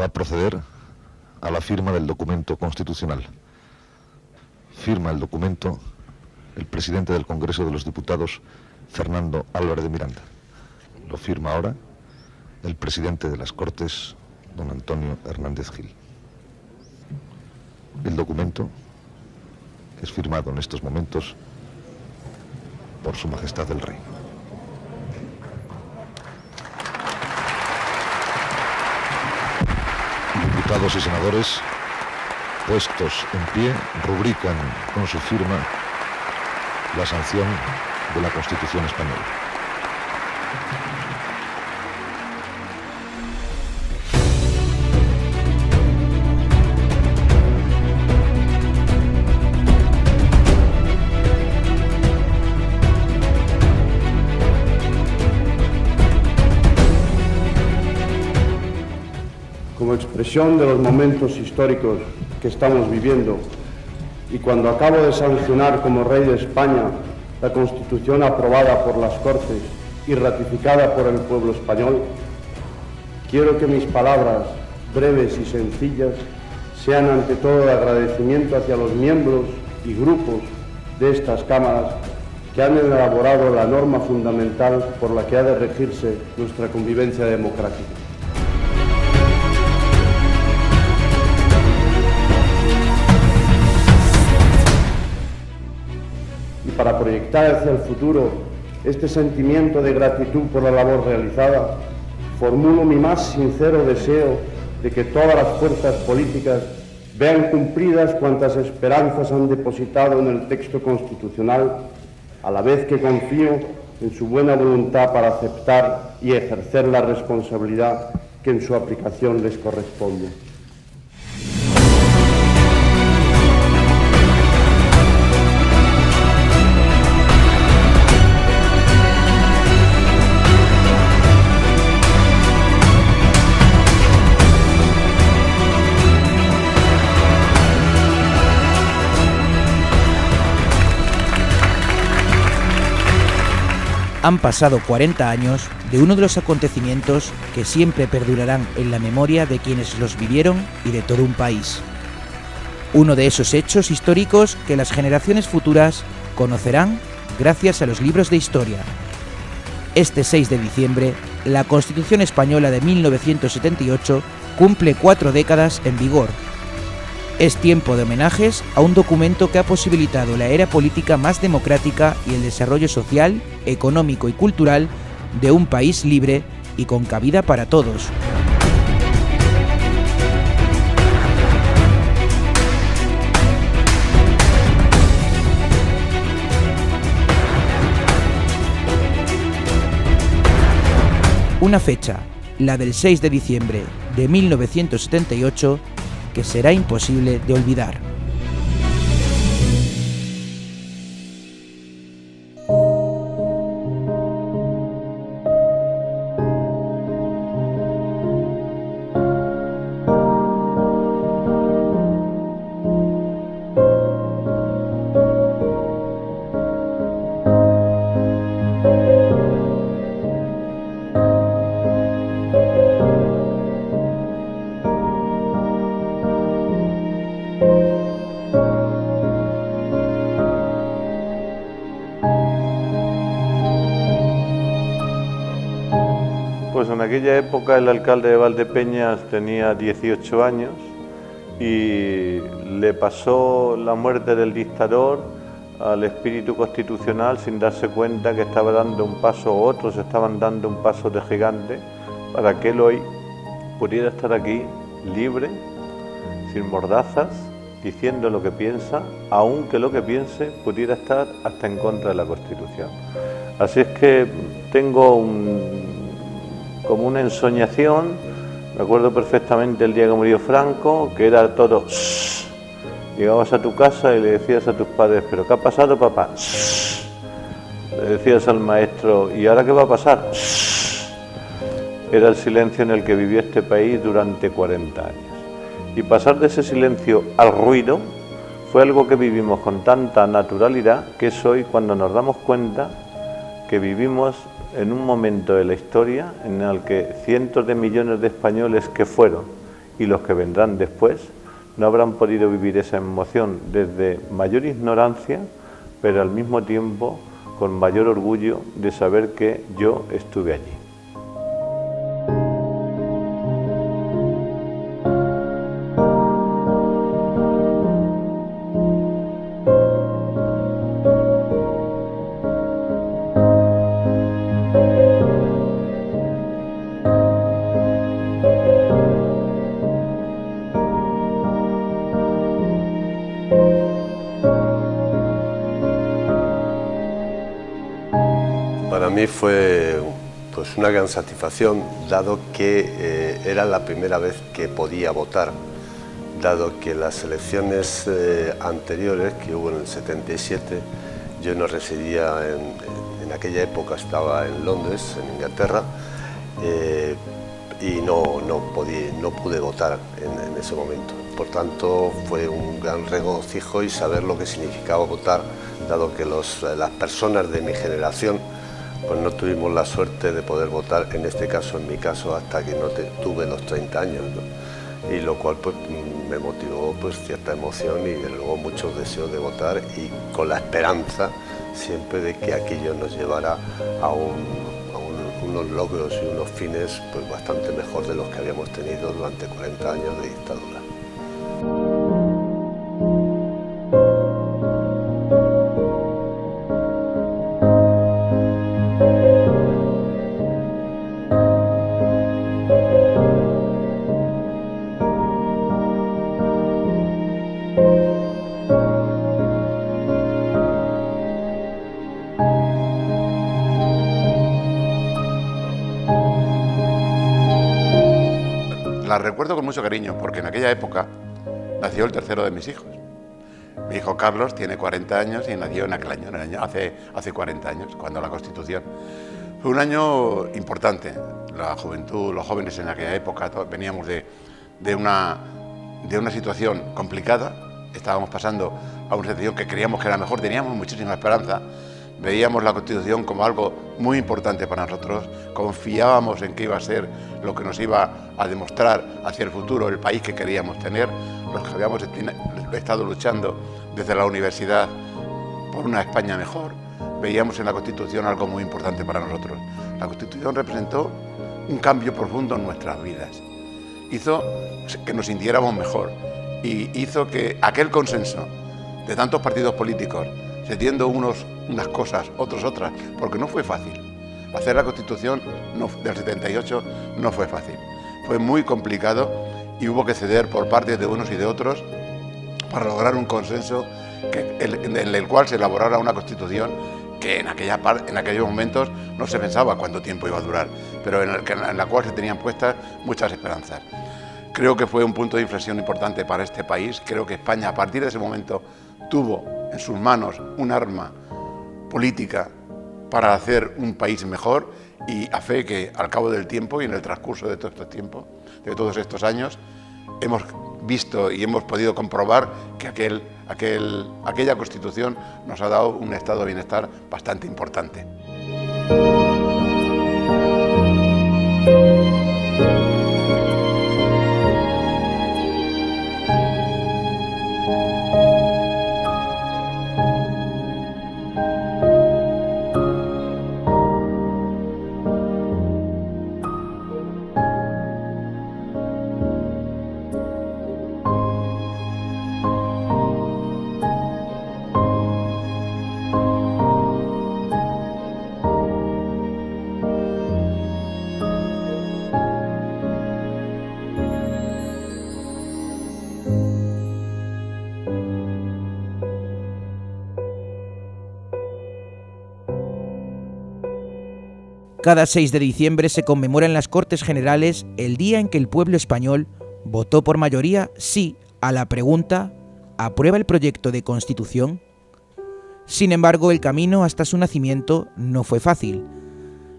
a proceder a la firma del documento constitucional. Firma el documento el presidente del Congreso de los Diputados, Fernando Álvarez de Miranda. Lo firma ahora el presidente de las Cortes, don Antonio Hernández Gil. El documento es firmado en estos momentos por Su Majestad el Rey. Diputados y senadores, puestos en pie, rubrican con su firma la sanción de la Constitución española. Como expresión de los momentos históricos que estamos viviendo y cuando acabo de sancionar como Rey de España la Constitución aprobada por las Cortes y ratificada por el pueblo español, quiero que mis palabras, breves y sencillas, sean ante todo de agradecimiento hacia los miembros y grupos de estas cámaras que han elaborado la norma fundamental por la que ha de regirse nuestra convivencia democrática. Para proyectar hacia el futuro este sentimiento de gratitud por la labor realizada, formulo mi más sincero deseo de que todas las fuerzas políticas vean cumplidas cuantas esperanzas han depositado en el texto constitucional, a la vez que confío en su buena voluntad para aceptar y ejercer la responsabilidad que en su aplicación les corresponde. Han pasado 40 años de uno de los acontecimientos que siempre perdurarán en la memoria de quienes los vivieron y de todo un país. Uno de esos hechos históricos que las generaciones futuras conocerán gracias a los libros de historia. Este 6 de diciembre, la Constitución Española de 1978 cumple 4 décadas en vigor. Es tiempo de homenajes a un documento que ha posibilitado la era política más democrática y el desarrollo social, económico y cultural de un país libre y con cabida para todos. Una fecha, la del 6 de diciembre de 1978, que será imposible de olvidar. Pues en aquella época el alcalde de Valdepeñas tenía 18 años y le pasó la muerte del dictador al espíritu constitucional sin darse cuenta que estaba dando un paso, otros estaban dando un paso de gigante para que él hoy pudiera estar aquí libre, sin mordazas, diciendo lo que piensa, aunque lo que piense pudiera estar hasta en contra de la Constitución. Así es que tengo como una ensoñación, me acuerdo perfectamente el día que murió Franco, que era todo shh. Llegabas a tu casa y le decías a tus padres, ¿pero qué ha pasado, papá? Shh. Le decías al maestro, ¿y ahora qué va a pasar? Shh. Era el silencio en el que vivió este país durante 40 años. Y pasar de ese silencio al ruido fue algo que vivimos con tanta naturalidad que es hoy cuando nos damos cuenta que vivimos en un momento de la historia en el que cientos de millones de españoles que fueron y los que vendrán después no habrán podido vivir esa emoción desde mayor ignorancia, pero al mismo tiempo con mayor orgullo de saber que yo estuve allí. Para mí fue pues una gran satisfacción, dado que era la primera vez que podía votar, dado que las elecciones anteriores, que hubo en el 77, yo no residía en aquella época, estaba en Londres, en Inglaterra, y no pude votar en ese momento. Por tanto, fue un gran regocijo y saber lo que significaba votar, dado que las personas de mi generación pues no tuvimos la suerte de poder votar, en este caso, en mi caso, hasta que no tuve los 30 años, ¿no? Y lo cual pues me motivó pues cierta emoción y de luego muchos deseos de votar, y con la esperanza siempre de que aquello nos llevara a unos logros y unos fines pues bastante mejor de los que habíamos tenido durante 40 años de dictadura. La recuerdo con mucho cariño porque en aquella época nació el tercero de mis hijos. Mi hijo Carlos tiene 40 años y nació en aquel año, hace 40 años, cuando la Constitución. Fue un año importante. La juventud, los jóvenes en aquella época veníamos de una situación complicada. Estábamos pasando a una situación que creíamos que era mejor, teníamos muchísima esperanza. Veíamos la Constitución como algo muy importante para nosotros, confiábamos en que iba a ser lo que nos iba a demostrar hacia el futuro el país que queríamos tener, los que habíamos estado luchando desde la universidad por una España mejor. Veíamos en la Constitución algo muy importante para nosotros. La Constitución representó un cambio profundo en nuestras vidas, hizo que nos sintiéramos mejor y hizo que aquel consenso de tantos partidos políticos, cediendo unas cosas, otros otras, porque no fue fácil. Hacer la Constitución del 78 no fue fácil. Fue muy complicado y hubo que ceder por parte de unos y de otros para lograr un consenso en el cual se elaborara una Constitución que en aquellos momentos no se pensaba cuánto tiempo iba a durar, pero en la cual se tenían puestas muchas esperanzas. Creo que fue un punto de inflexión importante para este país. Creo que España, a partir de ese momento, tuvo en sus manos un arma política para hacer un país mejor, y a fe que al cabo del tiempo y en el transcurso de todo este tiempo, de todos estos años, hemos visto y hemos podido comprobar que aquella Constitución nos ha dado un estado de bienestar bastante importante. Cada 6 de diciembre se conmemora en las Cortes Generales el día en que el pueblo español votó por mayoría sí a la pregunta ¿aprueba el proyecto de Constitución? Sin embargo, el camino hasta su nacimiento no fue fácil.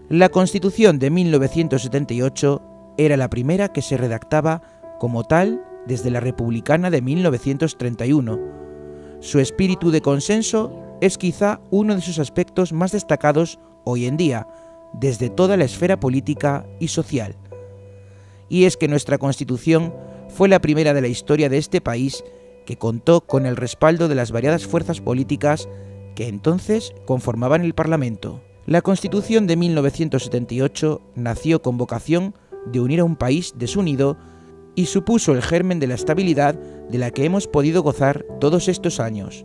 La Constitución de 1978 era la primera que se redactaba como tal desde la Republicana de 1931. Su espíritu de consenso es quizá uno de sus aspectos más destacados hoy en día, desde toda la esfera política y social. Y es que nuestra Constitución fue la primera de la historia de este país que contó con el respaldo de las variadas fuerzas políticas que entonces conformaban el Parlamento. La Constitución de 1978 nació con vocación de unir a un país desunido y supuso el germen de la estabilidad de la que hemos podido gozar todos estos años.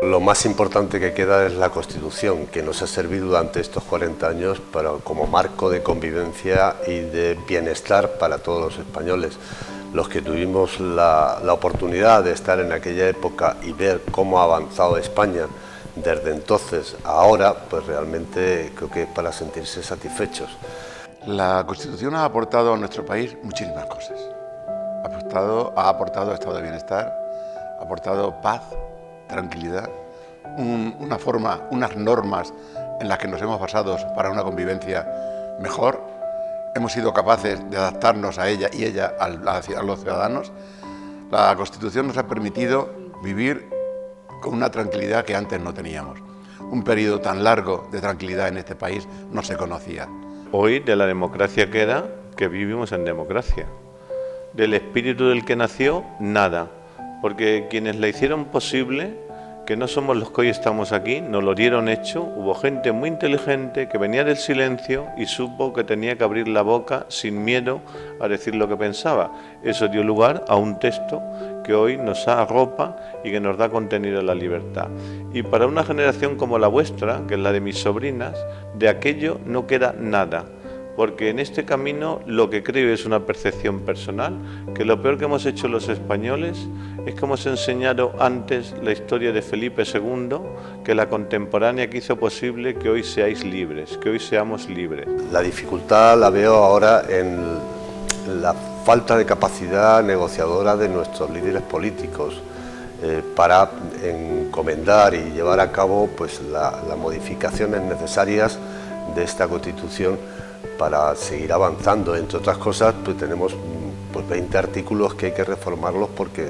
Lo más importante que queda es la Constitución, que nos ha servido durante estos 40 años como marco de convivencia y de bienestar para todos los españoles. Los que tuvimos la oportunidad de estar en aquella época y ver cómo ha avanzado España desde entonces a ahora, pues realmente creo que es para sentirse satisfechos. La Constitución ha aportado a nuestro país muchísimas cosas. Ha aportado estado de bienestar, ha aportado paz, tranquilidad, unas normas en las que nos hemos basado para una convivencia mejor. Hemos sido capaces de adaptarnos a ella y ella a los ciudadanos. La Constitución nos ha permitido vivir con una tranquilidad que antes no teníamos. Un periodo tan largo de tranquilidad en este país no se conocía. Hoy de la democracia queda que vivimos en democracia. Del espíritu del que nació, nada. Porque quienes la hicieron posible, que no somos los que hoy estamos aquí, nos lo dieron hecho. Hubo gente muy inteligente que venía del silencio y supo que tenía que abrir la boca sin miedo a decir lo que pensaba. Eso dio lugar a un texto que hoy nos arropa y que nos da contenido a la libertad. Y para una generación como la vuestra, que es la de mis sobrinas, de aquello no queda nada. Porque en este camino lo que creo es una percepción personal, que lo peor que hemos hecho los españoles es que hemos enseñado antes la historia de Felipe II, que la contemporánea que hizo posible que hoy seáis libres, que hoy seamos libres. La dificultad la veo ahora en la falta de capacidad negociadora de nuestros líderes políticos para encomendar y llevar a cabo pues, las modificaciones necesarias de esta Constitución para seguir avanzando. Entre otras cosas, pues tenemos 20 artículos que hay que reformarlos porque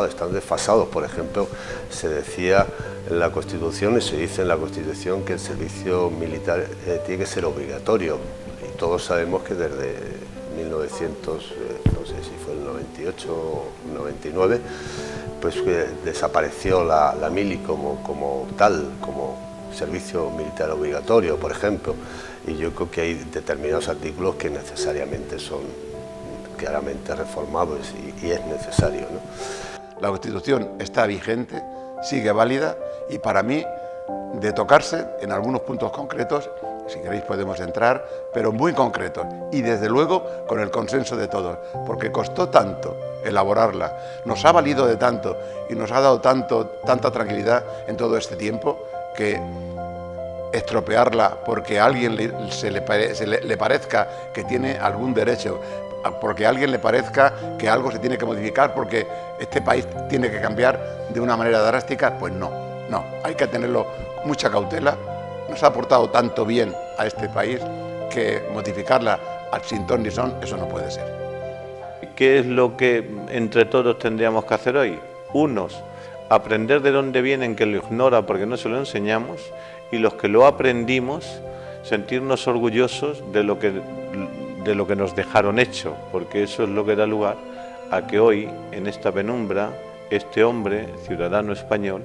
están desfasados. Por ejemplo, se decía en la Constitución y se dice en la Constitución que el servicio militar tiene que ser obligatorio. Y todos sabemos que desde 1900, no sé si fue el 98 o 99, pues desapareció la mili como tal, como servicio militar obligatorio, por ejemplo. Y yo creo que hay determinados artículos que necesariamente son claramente reformables y es necesario, ¿no? La Constitución está vigente, sigue válida y para mí, de tocarse en algunos puntos concretos, si queréis podemos entrar, pero muy concretos y desde luego con el consenso de todos, porque costó tanto elaborarla, nos ha valido de tanto y nos ha dado tanta tranquilidad en todo este tiempo que estropearla porque a alguien le parezca que tiene algún derecho, porque a alguien le parezca que algo se tiene que modificar porque este país tiene que cambiar de una manera drástica, pues no, hay que tenerlo mucha cautela. Nos ha aportado tanto bien a este país que modificarla al sin ton ni son, eso no puede ser. ¿Qué es lo que entre todos tendríamos que hacer hoy? Unos, aprender de dónde vienen, que lo ignora porque no se lo enseñamos, y los que lo aprendimos, sentirnos orgullosos de lo que nos dejaron hecho, porque eso es lo que da lugar a que hoy, en esta penumbra, este hombre, ciudadano español,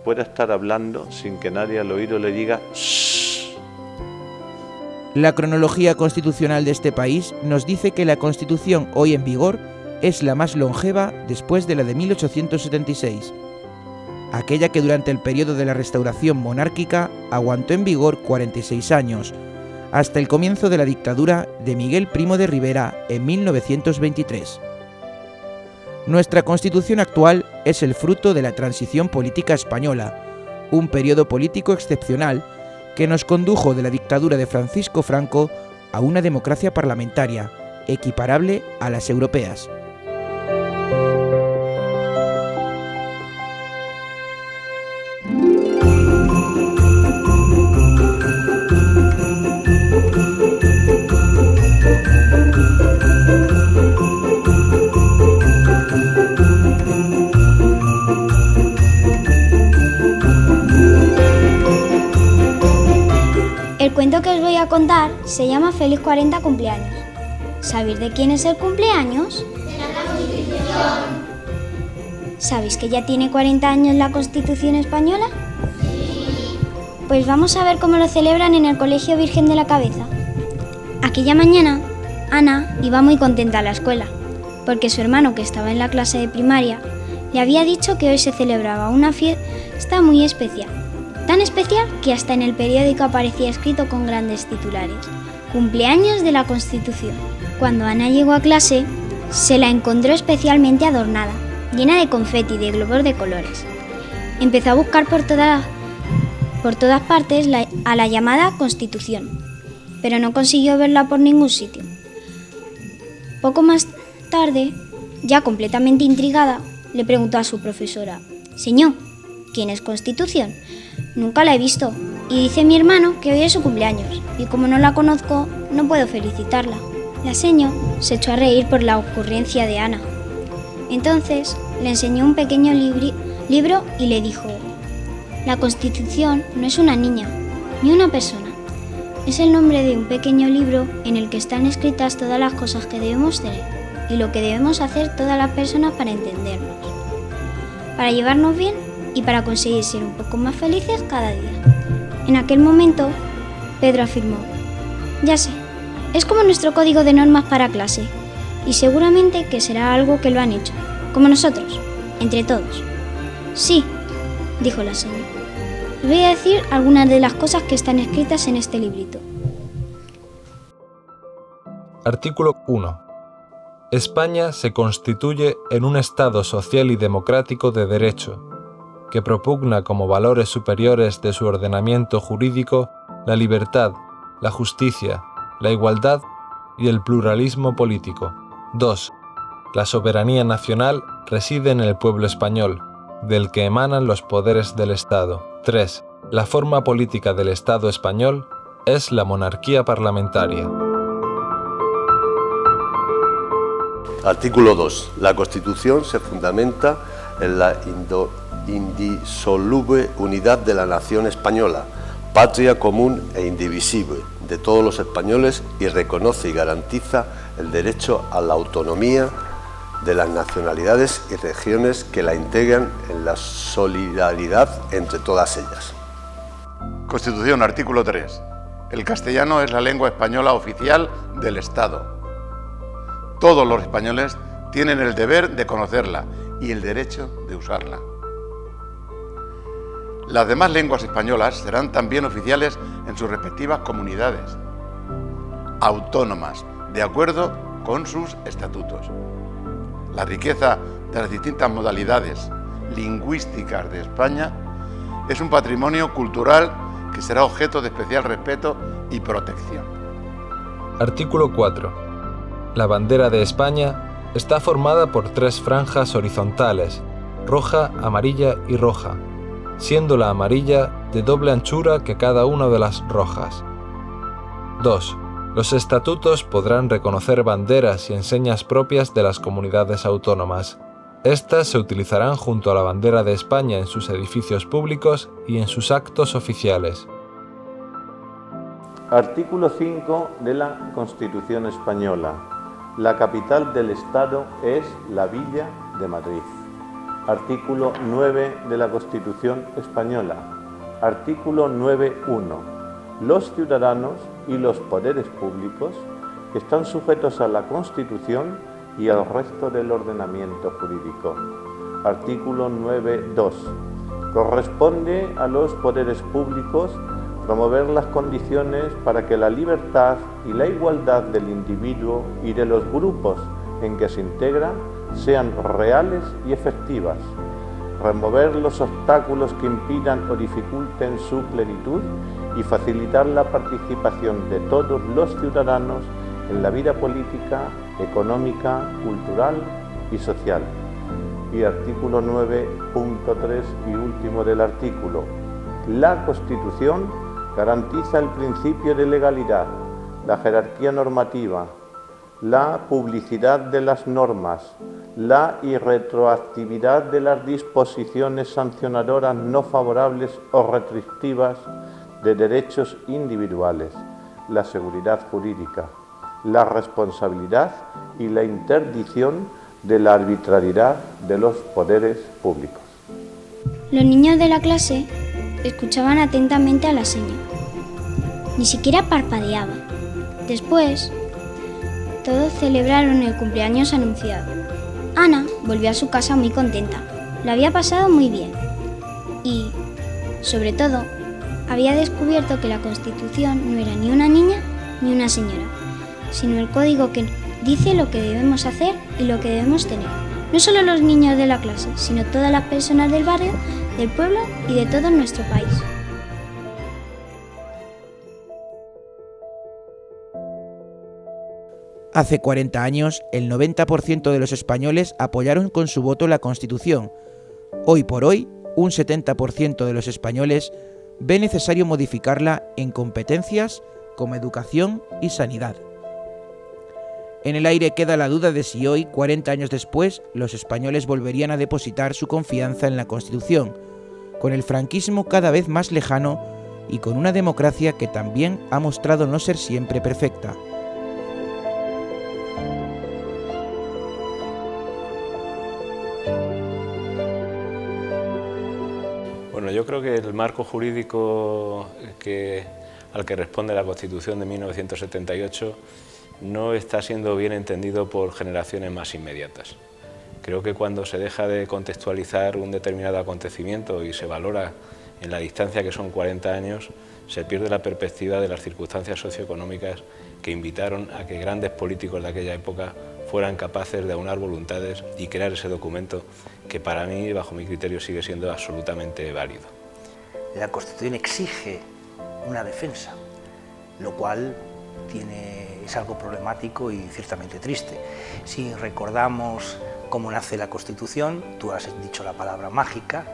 pueda estar hablando sin que nadie al oído le diga «shh». La cronología constitucional de este país nos dice que la Constitución hoy en vigor es la más longeva después de la de 1876. Aquella que durante el periodo de la restauración monárquica aguantó en vigor 46 años, hasta el comienzo de la dictadura de Miguel Primo de Rivera en 1923. Nuestra Constitución actual es el fruto de la transición política española, un periodo político excepcional que nos condujo de la dictadura de Francisco Franco a una democracia parlamentaria, equiparable a las europeas. cuento que os voy a contar se llama Feliz 40 cumpleaños. ¿Sabéis de quién es el cumpleaños? De la Constitución. ¿Sabéis que ya tiene 40 años la Constitución española? Sí. Pues vamos a ver cómo lo celebran en el Colegio Virgen de la Cabeza. Aquella mañana, Ana iba muy contenta a la escuela, porque su hermano, que estaba en la clase de primaria, le había dicho que hoy se celebraba una fiesta muy especial. Tan especial que hasta en el periódico aparecía escrito con grandes titulares: Cumpleaños de la Constitución. Cuando Ana llegó a clase, se la encontró especialmente adornada, llena de confeti y de globos de colores. Empezó a buscar por todas partes a la llamada Constitución, pero no consiguió verla por ningún sitio. Poco más tarde, ya completamente intrigada, le preguntó a su profesora: «Señor, ¿quién es Constitución? Nunca la he visto, y dice mi hermano que hoy es su cumpleaños, y como no la conozco, no puedo felicitarla». La seño se echó a reír por la ocurrencia de Ana. Entonces le enseñó un pequeño libro y le dijo: «La Constitución no es una niña, ni una persona. Es el nombre de un pequeño libro en el que están escritas todas las cosas que debemos tener y lo que debemos hacer todas las personas para entendernos, para llevarnos bien y para conseguir ser un poco más felices cada día». En aquel momento, Pedro afirmó: «Ya sé, es como nuestro código de normas para clase, y seguramente que será algo que lo han hecho, como nosotros, entre todos». «Sí», dijo la señora. «Os voy a decir algunas de las cosas que están escritas en este librito». Artículo 1. España se constituye en un Estado social y democrático de derecho, que propugna como valores superiores de su ordenamiento jurídico la libertad, la justicia, la igualdad y el pluralismo político. 2. La soberanía nacional reside en el pueblo español, del que emanan los poderes del Estado. 3. La forma política del Estado español es la monarquía parlamentaria. Artículo 2. La Constitución se fundamenta en la indisoluble unidad de la nación española, patria común e indivisible de todos los españoles, y reconoce y garantiza el derecho a la autonomía de las nacionalidades y regiones que la integran en la solidaridad entre todas ellas. Constitución, artículo 3. El castellano es la lengua española oficial del Estado. Todos los españoles tienen el deber de conocerla y el derecho de usarla. Las demás lenguas españolas serán también oficiales en sus respectivas comunidades autónomas, de acuerdo con sus estatutos. La riqueza de las distintas modalidades lingüísticas de España es un patrimonio cultural que será objeto de especial respeto y protección. Artículo 4. La bandera de España está formada por 3 franjas horizontales, roja, amarilla y roja, siendo la amarilla de doble anchura que cada una de las rojas. 2. Los estatutos podrán reconocer banderas y enseñas propias de las comunidades autónomas. Estas se utilizarán junto a la bandera de España en sus edificios públicos y en sus actos oficiales. Artículo 5 de la Constitución Española. La capital del Estado es la Villa de Madrid. Artículo 9 de la Constitución Española. Artículo 9.1. Los ciudadanos y los poderes públicos están sujetos a la Constitución y al resto del ordenamiento jurídico. Artículo 9.2. Corresponde a los poderes públicos promover las condiciones para que la libertad y la igualdad del individuo y de los grupos en que se integra sean reales y efectivas, remover los obstáculos que impidan o dificulten su plenitud y facilitar la participación de todos los ciudadanos en la vida política, económica, cultural y social. Y artículo 9.3 y último del artículo. La Constitución garantiza el principio de legalidad, la jerarquía normativa, la publicidad de las normas, la irretroactividad de las disposiciones sancionadoras no favorables o restrictivas de derechos individuales, la seguridad jurídica, la responsabilidad y la interdicción de la arbitrariedad de los poderes públicos. Los niños de la clase escuchaban atentamente a la señora. Ni siquiera parpadeaban. Después, todos celebraron el cumpleaños anunciado. Ana volvió a su casa muy contenta. Lo había pasado muy bien. Y, sobre todo, había descubierto que la Constitución no era ni una niña ni una señora, sino el código que dice lo que debemos hacer y lo que debemos tener. No solo los niños de la clase, sino todas las personas del barrio, del pueblo y de todo nuestro país. Hace 40 años, el 90% de los españoles apoyaron con su voto la Constitución. Hoy por hoy, un 70% de los españoles ve necesario modificarla en competencias como educación y sanidad. En el aire queda la duda de si hoy, 40 años después, los españoles volverían a depositar su confianza en la Constitución, con el franquismo cada vez más lejano y con una democracia que también ha mostrado no ser siempre perfecta. Bueno, yo creo que el marco jurídico al que responde la Constitución de 1978 no está siendo bien entendido por generaciones más inmediatas. Creo que cuando se deja de contextualizar un determinado acontecimiento y se valora en la distancia que son 40 años, se pierde la perspectiva de las circunstancias socioeconómicas que invitaron a que grandes políticos de aquella época fueran capaces de aunar voluntades y crear ese documento que para mí, bajo mi criterio, sigue siendo absolutamente válido. La Constitución exige una defensa, lo cual es algo problemático y ciertamente triste. Si recordamos cómo nace la Constitución, tú has dicho la palabra mágica,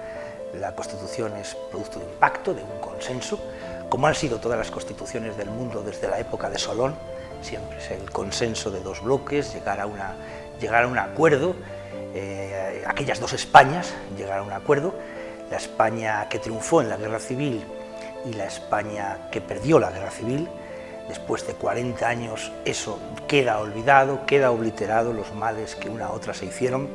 la Constitución es producto de un pacto, de un consenso, como han sido todas las constituciones del mundo desde la época de Solón. Siempre es el consenso de dos bloques, llegar a un acuerdo, aquellas dos Españas, llegar a un acuerdo, la España que triunfó en la Guerra Civil y la España que perdió la Guerra Civil. Después de 40 años eso queda olvidado, queda obliterado, los males que una a otra se hicieron,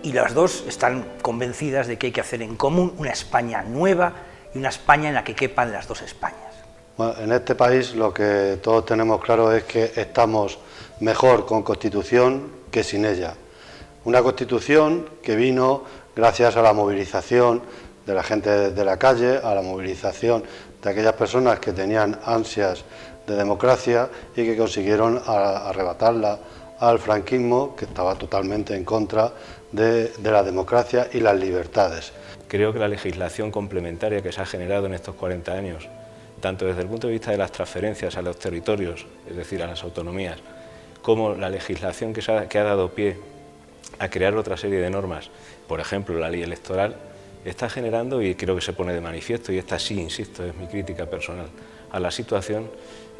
y las dos están convencidas de que hay que hacer en común una España nueva y una España en la que quepan las dos Españas. Bueno, en este país lo que todos tenemos claro es que estamos mejor con Constitución que sin ella. Una Constitución que vino gracias a la movilización de la gente de la calle, a la movilización de aquellas personas que tenían ansias de democracia y que consiguieron arrebatarla al franquismo, que estaba totalmente en contra de la democracia y las libertades. Creo que la legislación complementaria que se ha generado en estos 40 años, tanto desde el punto de vista de las transferencias a los territorios, es decir, a las autonomías, como la legislación que ha dado pie a crear otra serie de normas, por ejemplo, la ley electoral, está generando, y creo que se pone de manifiesto, y esta sí, insisto, es mi crítica personal a la situación,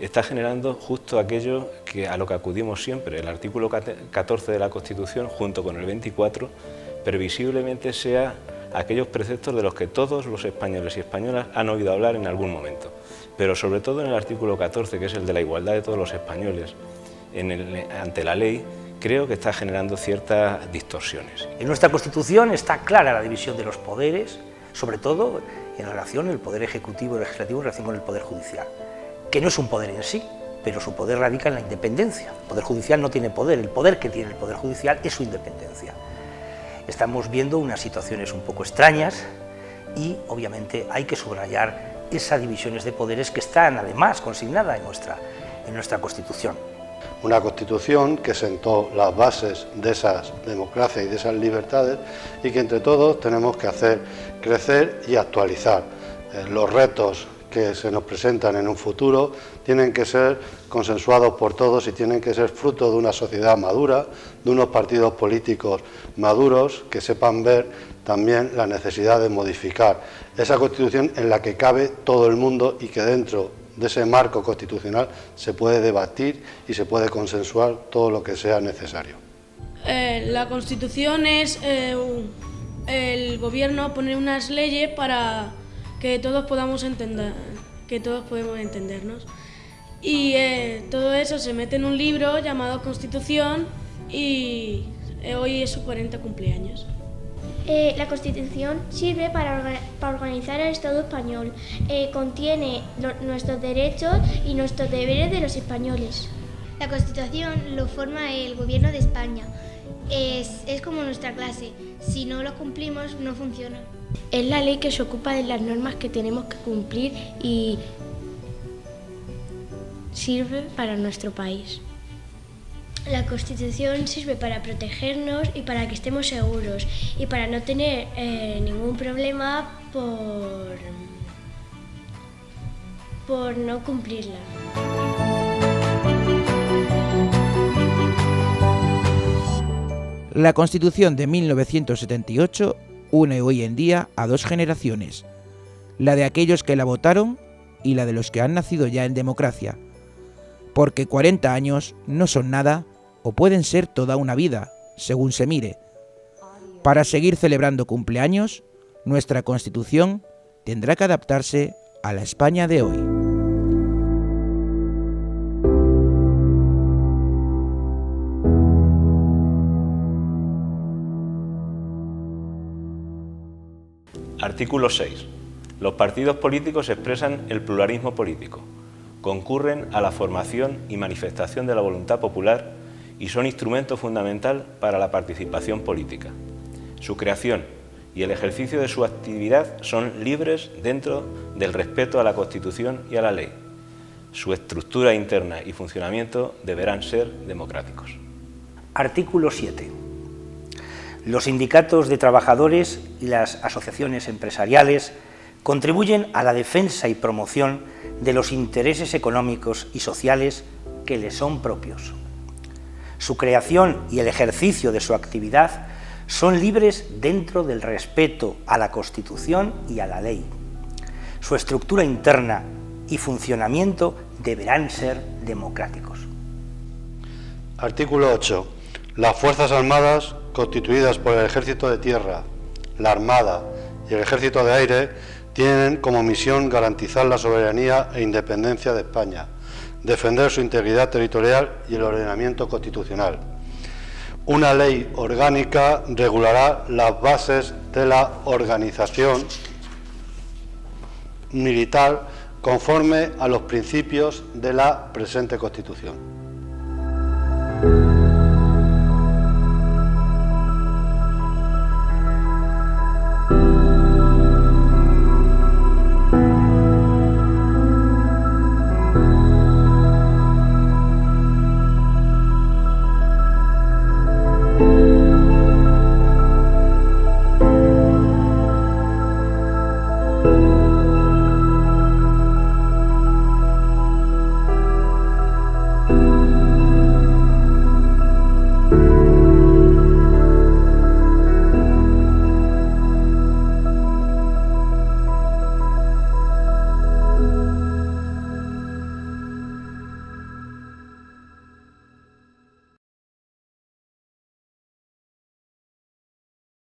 está generando justo aquello a lo que acudimos siempre. El artículo 14 de la Constitución, junto con el 24, previsiblemente sea aquellos preceptos de los que todos los españoles y españolas han oído hablar en algún momento, pero sobre todo en el artículo 14, que es el de la igualdad de todos los españoles ante la ley, creo que está generando ciertas distorsiones. En nuestra Constitución está clara la división de los poderes, sobre todo en relación al poder ejecutivo y legislativo en relación con el poder judicial, que no es un poder en sí, pero su poder radica en la independencia. El poder judicial no tiene poder, el poder que tiene el poder judicial es su independencia. Estamos viendo unas situaciones un poco extrañas y obviamente hay que subrayar esas divisiones de poderes que están además consignadas en nuestra Constitución. Una Constitución que sentó las bases de esas democracias y de esas libertades y que entre todos tenemos que hacer crecer y actualizar. Los retos que se nos presentan en un futuro tienen que ser consensuados por todos y tienen que ser fruto de una sociedad madura, de unos partidos políticos maduros que sepan ver también la necesidad de modificar esa Constitución en la que cabe todo el mundo y que dentro de ese marco constitucional se puede debatir y se puede consensuar todo lo que sea necesario. La Constitución es el gobierno poner unas leyes para que todos podamos entender, que todos podemos entendernos. Y todo eso se mete en un libro llamado Constitución y hoy es su 40 cumpleaños. La Constitución sirve para organizar el Estado español. Contiene nuestros derechos y nuestros deberes de los españoles. La Constitución lo forma el Gobierno de España. Es como nuestra clase. Si no lo cumplimos, no funciona. Es la ley que se ocupa de las normas que tenemos que cumplir y sirve para nuestro país. La Constitución sirve para protegernos y para que estemos seguros y para no tener ningún problema por no cumplirla. La Constitución de 1978 une hoy en día a dos generaciones, la de aquellos que la votaron y la de los que han nacido ya en democracia, porque 40 años no son nada o pueden ser toda una vida, según se mire. Para seguir celebrando cumpleaños, nuestra Constitución tendrá que adaptarse a la España de hoy. Artículo 6. Los partidos políticos expresan el pluralismo político, concurren a la formación y manifestación de la voluntad popular y son instrumento fundamental para la participación política. Su creación y el ejercicio de su actividad son libres dentro del respeto a la Constitución y a la ley. Su estructura interna y funcionamiento deberán ser democráticos. Artículo 7. Los sindicatos de trabajadores y las asociaciones empresariales contribuyen a la defensa y promoción de los intereses económicos y sociales que les son propios. Su creación y el ejercicio de su actividad son libres dentro del respeto a la Constitución y a la ley. Su estructura interna y funcionamiento deberán ser democráticos. Artículo 8. Las Fuerzas Armadas, constituidas por el Ejército de Tierra, la Armada y el Ejército de Aire, tienen como misión garantizar la soberanía e independencia de España, defender su integridad territorial y el ordenamiento constitucional. Una ley orgánica regulará las bases de la organización militar conforme a los principios de la presente Constitución.